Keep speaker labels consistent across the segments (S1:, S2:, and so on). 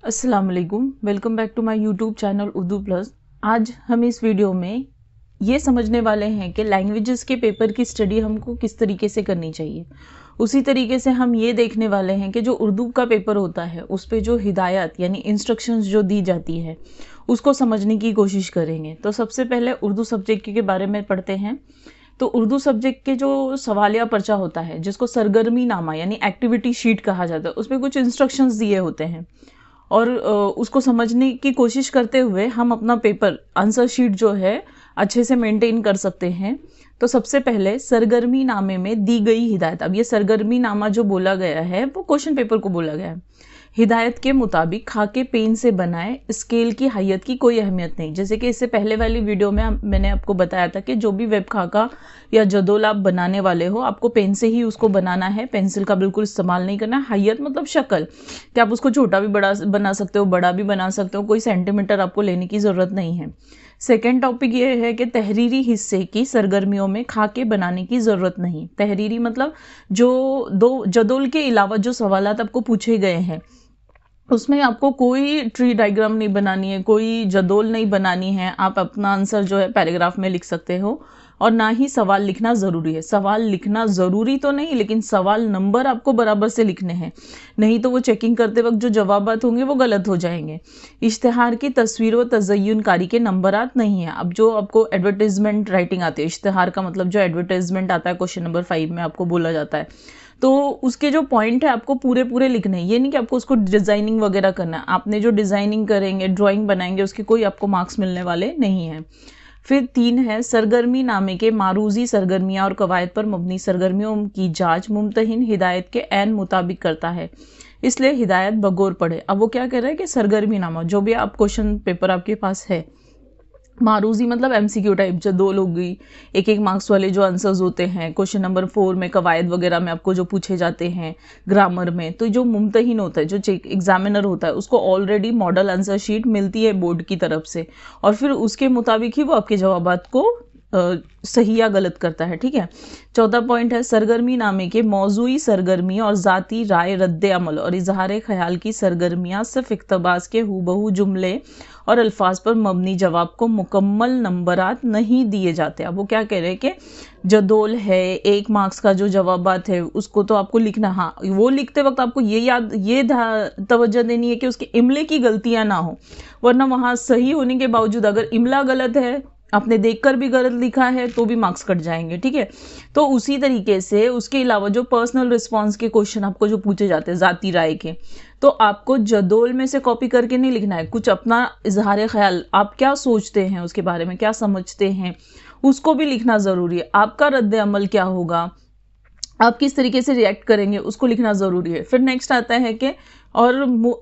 S1: अस्सलाम वालेकुम, welcome back to my YouTube channel Urdu plus. आज हम इस वीडियो में ये समझने वाले हैं कि लैंग्वेजेस के पेपर की स्टडी हमको किस तरीके से करनी चाहिए। उसी तरीके से हम ये देखने वाले हैं कि जो उर्दू का पेपर होता है उस पे जो हिदायत यानी इंस्ट्रक्शंस जो दी जाती है उसको समझने की कोशिश करेंगे। तो सबसे पहले उर्दू सब्जेक्ट के बारे में पढ़ते हैं। तो उर्दू सब्जेक्ट के जो सवालिया पर्चा होता है जिसको सरगर्मी नामा यानी एक्टिविटी शीट कहा जाता है, उसमें कुछ इंस्ट्रक्शंस दिए होते हैं और उसको समझने की कोशिश करते हुए हम अपना पेपर आंसर शीट जो है अच्छे से मेंटेन कर सकते हैं। तो सबसे पहले सरगर्मी नामे में दी गई हिदायत। अब ये सरगर्मी नामा जो बोला गया है वो क्वेश्चन पेपर को बोला गया है। हिदायत के मुताबिक खाके पेन से बनाए, स्केल की हैयत की कोई अहमियत नहीं। जैसे कि इससे पहले वाली वीडियो में मैंने आपको बताया था कि जो भी वेब खाका या जदोल आप बनाने वाले हो आपको पेन से ही उसको बनाना है, पेंसिल का बिल्कुल इस्तेमाल नहीं करना। हैयत मतलब शक्ल, कि आप उसको छोटा भी बड़ा बना सकते हो, बड़ा भी बना सकते हो, कोई सेंटीमीटर आपको लेने की ज़रूरत नहीं है। सेकेंड टॉपिक ये है कि तहरीरी हिस्से की सरगर्मियों में खाके बनाने की ज़रूरत नहीं। तहरीरी मतलब जो दो जदोल के अलावा जो सवालात आपको पूछे गए हैं उसमें आपको कोई ट्री डायग्राम नहीं बनानी है, कोई जदोल नहीं बनानी है। आप अपना आंसर जो है पैराग्राफ में लिख सकते हो और ना ही सवाल लिखना ज़रूरी है। सवाल लिखना ज़रूरी तो नहीं, लेकिन सवाल नंबर आपको बराबर से लिखने हैं, नहीं तो वो चेकिंग करते वक्त जो जवाबात होंगे वो गलत हो जाएंगे। इश्तिहार की तस्वीर व तज़य्युनकारी के नंबरात नहीं है। अब जो आपको एडवर्टाइजमेंट राइटिंग आती है, इश्तिहार का मतलब जो एडवर्टाइजमेंट आता है क्वेश्चन नंबर 5 में आपको बोला जाता है, तो उसके जो पॉइंट है आपको पूरे पूरे लिखने हैं। ये नहीं कि आपको उसको डिजाइनिंग वगैरह करना है। आपने जो डिजाइनिंग करेंगे, ड्राइंग बनाएंगे, उसके कोई आपको मार्क्स मिलने वाले नहीं हैं। फिर 3 है सरगर्मी नामे के मारूजी सरगर्मियाँ और कवायद पर मबनी सरगर्मियों की जांच मुमतहिन हिदायत के ऐन मुताबिक करता है, इसलिए हिदायत बगौर पढ़े। अब वो क्या कह रहा है कि सरगर्मी नामा जो भी आप क्वेश्चन पेपर आपके पास है, मारूजी मतलब एमसीक्यू टाइप जो 2 लोग गई, एक मार्क्स वाले जो आंसर्स होते हैं क्वेश्चन नंबर 4 में, कवायद वगैरह में आपको जो पूछे जाते हैं ग्रामर में, तो जो मुमतहिन होता है, जो चेक एग्जामिनर होता है, उसको ऑलरेडी मॉडल आंसर शीट मिलती है बोर्ड की तरफ से और फिर उसके मुताबिक ही वो आपके जवाबात को सही या गलत करता है। ठीक है। चौथा पॉइंट है सरगर्मी नामे के मौजूई सरगर्मी और ज़ाती राय, रद्द अमल और इजहार ख्याल की सरगर्मियाँ सिर्फ इक्तबास के हूबहू जुमले और अल्फाज पर मबनी जवाब को मुकम्मल नंबरात नहीं दिए जाते। अब वो क्या कह रहे हैं कि जदोल है, 1 मार्क्स का जो जवाबात है उसको तो आपको लिखना, हाँ वो लिखते वक्त आपको ये तवज्जो देनी है कि उसके इमले की गलतियां ना हो, वरना वहाँ सही होने के बावजूद अगर इमला गलत है, आपने देखकर भी गलत लिखा है, तो भी मार्क्स कट जाएंगे। ठीक है। तो उसी तरीके से उसके अलावा जो पर्सनल रिस्पॉन्स के क्वेश्चन आपको जो पूछे जाते हैं जाती राय के, तो आपको जदोल में से कॉपी करके नहीं लिखना है। कुछ अपना इजहार ख्याल, आप क्या सोचते हैं उसके बारे में, क्या समझते हैं, उसको भी लिखना ज़रूरी है। आपका रद्द अमल क्या होगा, आप किस तरीके से रिएक्ट करेंगे, उसको लिखना ज़रूरी है। फिर नेक्स्ट आता है कि और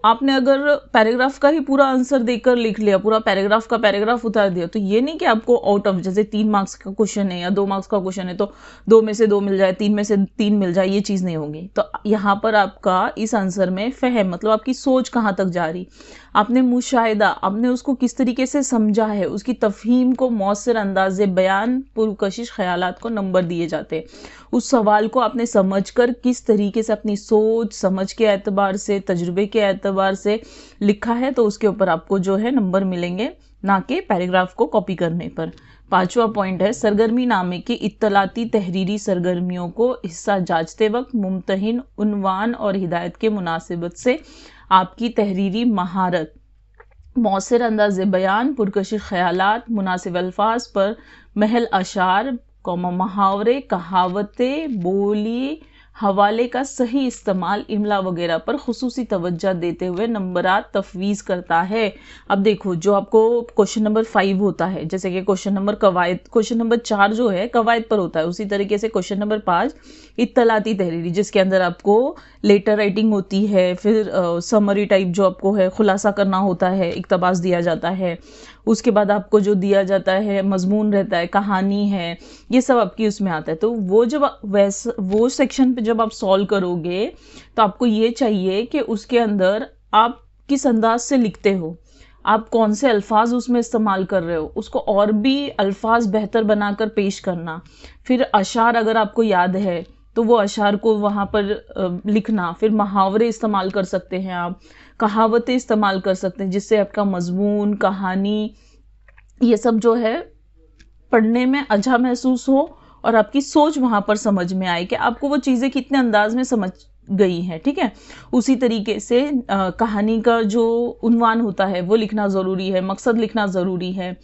S1: आपने अगर पैराग्राफ का ही पूरा आंसर देकर लिख लिया, पूरा पैराग्राफ का पैराग्राफ उतार दिया, तो ये नहीं कि आपको आउट ऑफ, जैसे 3 मार्क्स का क्वेश्चन है या 2 मार्क्स का क्वेश्चन है तो 2 में से 2 मिल जाए, 3 में से 3 मिल जाए, ये चीज़ नहीं होगी। तो यहाँ पर आपका इस आंसर में फहम मतलब आपकी सोच कहाँ तक जा रही, आपने मुशाहिदा, आपने उसको किस तरीके से समझा है, उसकी तफहीम को मौसर अंदाज़े बयान पुरकशिश ख्यालात को नंबर दिए जाते हैं। उस सवाल को आपने समझकर किस तरीके से अपनी सोच समझ के एतबार से, तजुर्बे के एतबार से लिखा है, तो उसके ऊपर आपको जो है नंबर मिलेंगे, ना कि पैराग्राफ को कॉपी करने पर। 5वां पॉइंट है सरगर्मी नामे की इत्तलाती तहरीरी सरगर्मियों को हिस्सा जांचते वक्त मुमतहिन उन्वान और हिदायत के मुनासिबत से आपकी तहरीरी महारत, मौसर अंदाज़ बयान, पुरकशिश ख़यालात, मुनासिब अल्फाज पर महल अशार, मुहावरे, कहावतें, बोली, हवाले का सही इस्तेमाल, इमला वगैरह पर खुसूसी तवज्जो देते हुए नंबरात तफवीज़ करता है। अब देखो जो आपको क्वेश्चन नंबर 5 होता है, जैसे कि क्वेश्चन नंबर कवायद, क्वेश्चन नंबर 4 जो है कवायद पर होता है, उसी तरीके से क्वेश्चन नंबर 5 इत्तलाती तहरीरी, जिसके अंदर आपको लेटर राइटिंग होती है, फिर समरी टाइप जो आपको है खुलासा करना होता है, इक्तबास दिया जाता है, उसके बाद आपको जो दिया जाता है मजमून रहता है, कहानी है, ये सब आपकी उसमें आता है। तो वो जब वो सेक्शन पे जब आप सॉल्व करोगे तो आपको ये चाहिए कि उसके अंदर आप किस अंदाज से लिखते हो, आप कौन से अल्फाज उसमें इस्तेमाल कर रहे हो, उसको और भी अल्फाज बेहतर बनाकर पेश करना। फिर अशार अगर आपको याद है तो वो अशार को वहाँ पर लिखना, फिर मुहावरे इस्तेमाल कर सकते हैं आप, कहावतें इस्तेमाल कर सकते हैं, जिससे आपका मजमून, कहानी, ये सब जो है पढ़ने में अच्छा महसूस हो और आपकी सोच वहां पर समझ में आए कि आपको वो चीजें कितने अंदाज में समझ गई हैं। ठीक है, उसी तरीके से कहानी का जो उन्वान होता है वो लिखना जरूरी है, मकसद लिखना जरूरी है।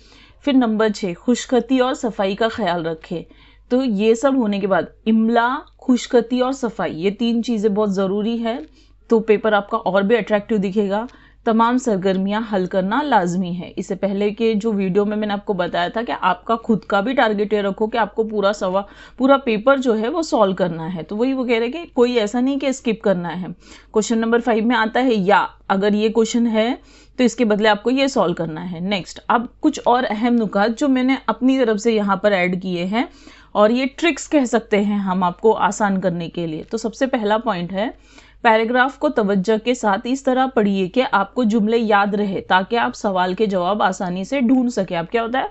S1: फिर नंबर 6, खुशखती और सफाई का ख्याल रखें। तो ये सब होने के बाद इमला, खुशखती और सफाई, ये 3 चीजें बहुत जरूरी है, तो पेपर आपका और भी अट्रैक्टिव दिखेगा। तमाम सरगर्मियां हल करना लाजमी है। इससे पहले के जो वीडियो में मैंने आपको बताया था कि आपका खुद का भी टारगेट ये रखो कि आपको पूरा पेपर जो है वो सॉल्व करना है। तो वही वो कह रहे हैं कि कोई ऐसा नहीं कि स्किप करना है। क्वेश्चन नंबर 5 में आता है या, अगर ये क्वेश्चन है तो इसके बदले आपको ये सॉल्व करना है। नेक्स्ट, अब कुछ और अहम नुकात जो मैंने अपनी तरफ से यहाँ पर ऐड किए हैं, और ये ट्रिक्स कह सकते हैं हम आपको आसान करने के लिए। तो सबसे पहला पॉइंट है, पैराग्राफ को तवज्जो के साथ इस तरह पढ़िए कि आपको जुमले याद रहे, ताकि आप सवाल के जवाब आसानी से ढूंढ सके। अब क्या होता है,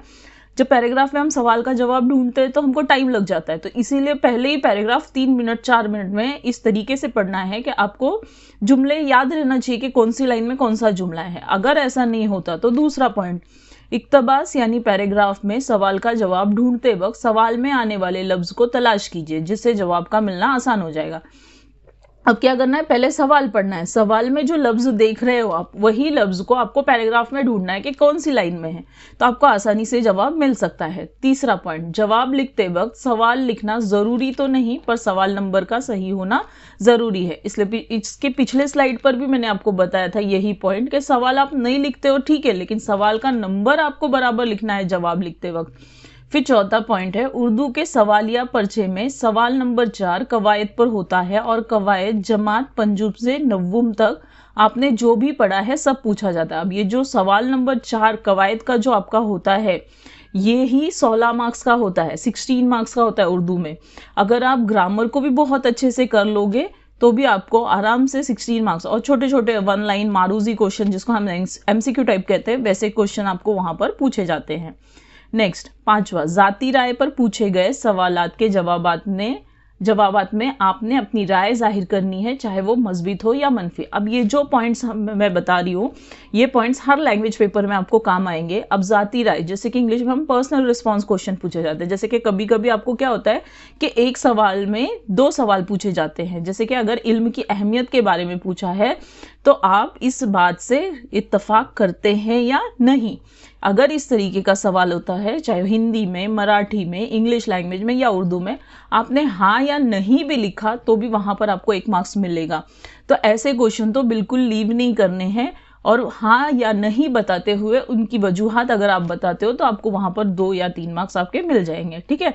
S1: जब पैराग्राफ में हम सवाल का जवाब ढूंढते हैं तो हमको टाइम लग जाता है, तो इसीलिए पहले ही पैराग्राफ 3 मिनट 4 मिनट में इस तरीके से पढ़ना है कि आपको जुमले याद रहना चाहिए कि कौन सी लाइन में कौन सा जुमला है। अगर ऐसा नहीं होता तो दूसरा पॉइंट, इक्तबास यानी पैराग्राफ में सवाल का जवाब ढूंढते वक्त सवाल में आने वाले लफ्ज को तलाश कीजिए, जिससे जवाब का मिलना आसान हो जाएगा। अब क्या करना है, पहले सवाल पढ़ना है, सवाल में जो लफ्ज देख रहे हो आप, वही लफ्ज को आपको पैराग्राफ में ढूंढना है कि कौन सी लाइन में है, तो आपको आसानी से जवाब मिल सकता है। तीसरा पॉइंट, जवाब लिखते वक्त सवाल लिखना जरूरी तो नहीं, पर सवाल नंबर का सही होना जरूरी है। इसलिए इसके पिछले स्लाइड पर भी मैंने आपको बताया था यही पॉइंट कि सवाल आप नहीं लिखते हो ठीक है, लेकिन सवाल का नंबर आपको बराबर लिखना है जवाब लिखते वक्त। फिर चौथा पॉइंट है, उर्दू के सवालिया पर्चे में सवाल नंबर 4 कवायद पर होता है, और कवायद जमात पंजुब से नव्वुम तक आपने जो भी पढ़ा है सब पूछा जाता है। अब ये जो सवाल नंबर 4 कवायद का जो आपका होता है, ये ही 16 मार्क्स का होता है, 16 मार्क्स का होता है उर्दू में। अगर आप ग्रामर को भी बहुत अच्छे से कर लोगे तो भी आपको आराम से 16 मार्क्स, और छोटे छोटे 1 लाइन मारूजी क्वेश्चन, जिसको हम MCQ टाइप कहते हैं, वैसे क्वेश्चन आपको वहां पर पूछे जाते हैं। नेक्स्ट, 5वां, जाती राय पर पूछे गए सवालात के जवाबात में आपने अपनी राय जाहिर करनी है, चाहे वो मस्बत हो या मनफी। अब ये जो पॉइंट्स मैं बता रही हूँ, ये पॉइंट्स हर लैंग्वेज पेपर में आपको काम आएंगे। अब जाती राय, जैसे कि इंग्लिश में हम पर्सनल रिस्पॉन्स क्वेश्चन पूछे जाते हैं, जैसे कि कभी कभी आपको क्या होता है कि एक सवाल में 2 सवाल पूछे जाते हैं। जैसे कि अगर इल्म की अहमियत के बारे में पूछा है तो आप इस बात से इत्तफाक करते हैं या नहीं। अगर इस तरीके का सवाल होता है, चाहे हिंदी में, मराठी में, इंग्लिश लैंग्वेज में या उर्दू में, आपने हाँ या नहीं भी लिखा तो भी वहां पर आपको 1 मार्क्स मिलेगा। तो ऐसे क्वेश्चन तो बिल्कुल लीव नहीं करने हैं, और हाँ या नहीं बताते हुए उनकी वजूहात अगर आप बताते हो तो आपको वहां पर 2 या 3 मार्क्स आपके मिल जाएंगे। ठीक है,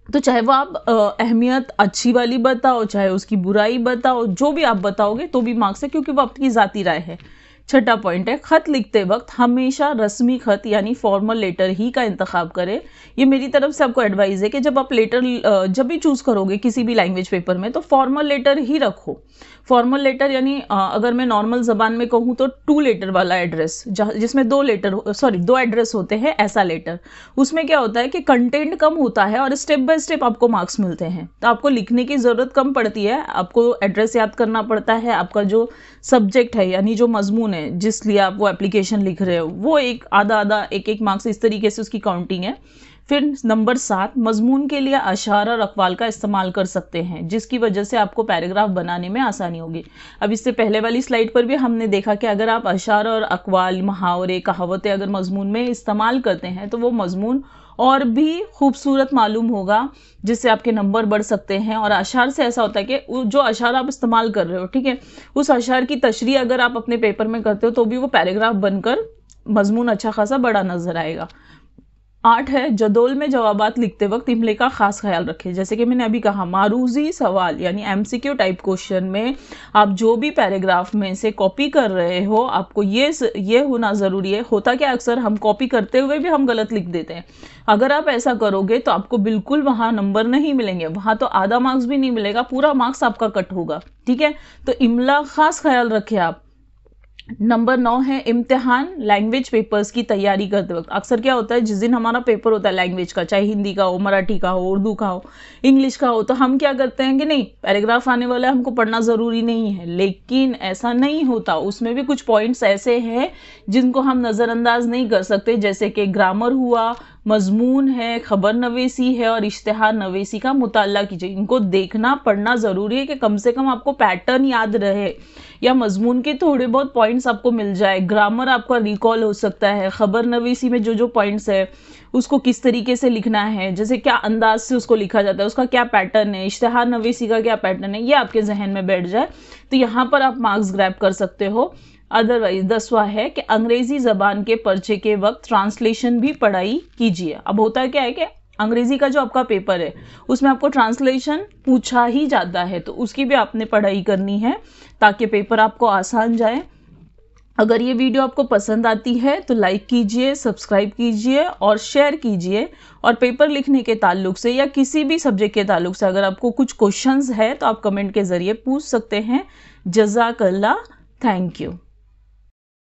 S1: तो चाहे वो आप अहमियत अच्छी वाली बताओ, चाहे उसकी बुराई बताओ, जो भी आप बताओगे तो भी मार्क्स है, क्योंकि वो आपकी जाती राय है। छठा पॉइंट है, खत लिखते वक्त हमेशा रस्मी खत यानी फॉर्मल लेटर ही का इंतखाब करें। ये मेरी तरफ से आपको एडवाइस है कि जब आप लेटर जब भी चूज करोगे किसी भी लैंग्वेज पेपर में, तो फॉर्मल लेटर ही रखो। फॉर्मल लेटर यानी अगर मैं नॉर्मल जबान में कहूँ तो 2 लेटर वाला एड्रेस, जिसमें 2 एड्रेस होते हैं, ऐसा लेटर। उसमें क्या होता है कि कंटेंट कम होता है और स्टेप बाय स्टेप आपको मार्क्स मिलते हैं, तो आपको लिखने की जरूरत कम पड़ती है, आपको एड्रेस याद करना पड़ता है। आपका जो सब्जेक्ट है यानी जो मजमून है जिस लिए आप वो एप्लीकेशन लिख रहे हो, वो एक आधा 1 मार्क्स, इस तरीके से उसकी काउंटिंग है। फिर नंबर 7, मजमून के लिए अशार और अकवाल का इस्तेमाल कर सकते हैं, जिसकी वजह से आपको पैराग्राफ बनाने में आसानी होगी। अब इससे पहले वाली स्लाइड पर भी हमने देखा कि अगर आप अशार और अकवाल, मुहावरे, कहावतें अगर मजमून में इस्तेमाल करते हैं तो वो मजमून और भी खूबसूरत मालूम होगा, जिससे आपके नंबर बढ़ सकते हैं। और अशार से ऐसा होता है कि जो अशार आप इस्तेमाल कर रहे हो, ठीक है, उस अशार की तशरीह अगर आप अपने पेपर में करते हो तो भी वो पैराग्राफ बनकर मजमून अच्छा खासा बड़ा नजर आएगा। 8 है, जदोल में जवाबात लिखते वक्त इमले का खास ख्याल रखें। जैसे कि मैंने अभी कहा, मारूजी सवाल यानी MCQ टाइप क्वेश्चन में आप जो भी पैराग्राफ में से कॉपी कर रहे हो, आपको ये होना जरूरी है। होता क्या, अक्सर हम कॉपी करते हुए भी हम गलत लिख देते हैं। अगर आप ऐसा करोगे तो आपको बिल्कुल वहां नंबर नहीं मिलेंगे, वहां तो आधा मार्क्स भी नहीं मिलेगा, पूरा मार्क्स आपका कट होगा। ठीक है, तो इमला खास ख्याल रखें आप। नंबर 9 है इम्तिहान लैंग्वेज पेपर्स की तैयारी करते वक्त। अक्सर क्या होता है, जिस दिन हमारा पेपर होता है लैंग्वेज का, चाहे हिंदी का हो, मराठी का हो, उर्दू का हो, इंग्लिश का हो, तो हम क्या करते हैं कि नहीं पैराग्राफ आने वाला है, हमको पढ़ना ज़रूरी नहीं है। लेकिन ऐसा नहीं होता, उसमें भी कुछ पॉइंट्स ऐसे हैं जिनको हम नज़रअंदाज नहीं कर सकते, जैसे कि ग्रामर हुआ, मजमून है, खबर नवेसी है और इश्तिहार नवेसी का मुताला कीजिए। इनको देखना पढ़ना ज़रूरी है कि कम से कम आपको पैटर्न याद रहे या मजमून के थोड़े बहुत पॉइंट्स आपको मिल जाए। ग्रामर आपका रिकॉल हो सकता है, खबर नवीसी में जो जो पॉइंट्स है उसको किस तरीके से लिखना है, जैसे क्या अंदाज से उसको लिखा जाता है, उसका क्या पैटर्न है, इश्तिहार नवीसी का क्या पैटर्न है, ये आपके जहन में बैठ जाए तो यहाँ पर आप मार्क्स ग्रैब कर सकते हो। अदरवाइज 10वां है कि अंग्रेजी जबान के पर्चे के वक्त ट्रांसलेशन भी पढ़ाई कीजिए। अब होता क्या है कि अंग्रेजी का जो आपका पेपर है उसमें आपको ट्रांसलेशन पूछा ही जाता है, तो उसकी भी आपने पढ़ाई करनी है ताकि पेपर आपको आसान जाए। अगर ये वीडियो आपको पसंद आती है तो लाइक कीजिए, सब्सक्राइब कीजिए और शेयर कीजिए। और पेपर लिखने के ताल्लुक से या किसी भी सब्जेक्ट के ताल्लुक से अगर आपको कुछ क्वेश्चंस है तो आप कमेंट के ज़रिए पूछ सकते हैं। जज़ाकल्लाह, थैंक यू।